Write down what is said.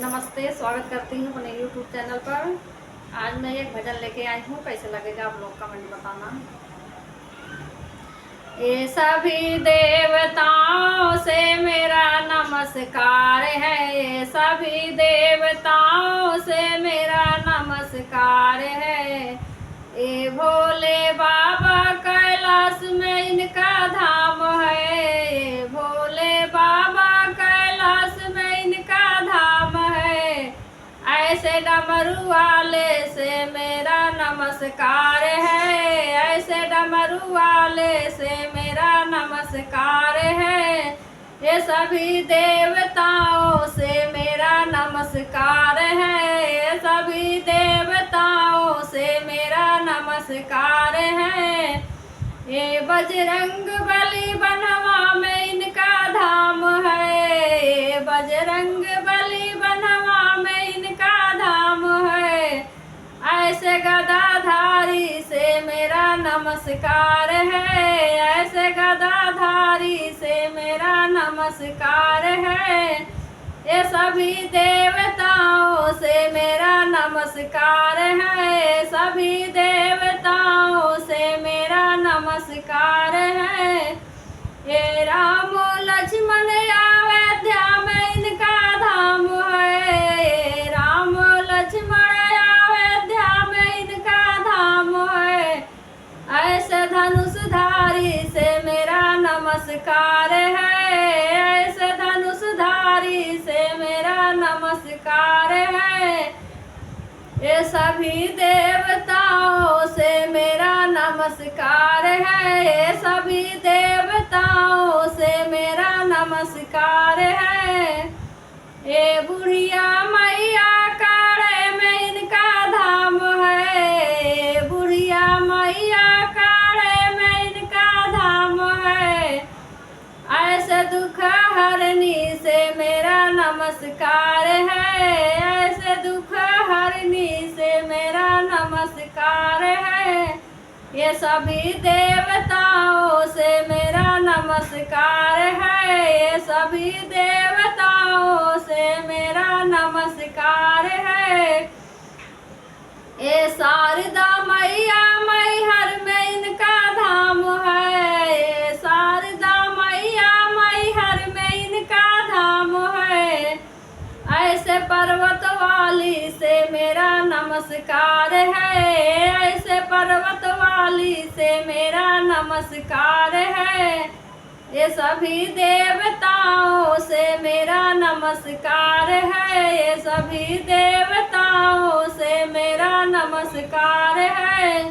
नमस्ते, स्वागत करती हूँ अपने YouTube चैनल पर। आज मैं एक भजन लेके आई हूँ, कैसे लगेगा आप लोग कमेंट बताना। ये सभी देवताओं से मेरा नमस्कार है, ये सभी देवताओं से मेरा नमस्कार है। ये भोले बाबा कैलाश में इनका धाम है, ये भोले बाबा कैलाश में इनका धाम है। ऐसे डमरू वाले से मेरा नमस्कार है, ऐसे डमरू वाले से मेरा नमस्कार है। ये सभी देवताओं से मेरा नमस्कार है, ये सभी देवताओं से मेरा नमस्कार है। ये बजरंग बली बनवा में इनका धाम है, ये बजरंग बली बनवा में इनका धाम है। ऐसे गदाधारी से मेरा नमस्कार है, ऐसे गदाधारी से मेरा नमस्कार है। ये सभी देवताओं से मेरा नमस्कार है, सभी देवताओं से मेरा नमस्कार है। ये राम लक्ष्मण अयोध्या में इनका धाम है, ये राम लक्ष्मण अयोध्या में इनका धाम है। ऐसे धनुषधारी से मेरा नमस्कार है, ऐसे धनुषधारी से मेरा नमस्कार है। ये सभी देवताओं से मेरा नमस्कार है, ये सभी देवताओं से मेरा नमस्कार है। ये बुढ़िया मैया काड़े में इनका धाम है, ये बुढ़िया मैया काड़े में इनका धाम है। ऐसे दुख हरनी से मेरा नमस्कार है, ऐसे दुख हरनी से मेरा नमस्कार है। ये सभी देवताओं से मेरा नमस्कार है, ये सभी देवताओं से मेरा नमस्कार है। ये शारदा मैया मैहर में इनका धाम है, ये शारदा मैया मैहर में इनका धाम है। ऐसे पर्वत वाली से मेरा नमस्कार है, ऐसे पर्वत वाली से मेरा नमस्कार है। ये सभी देवताओं से मेरा नमस्कार है, ये सभी देवताओं से मेरा नमस्कार है।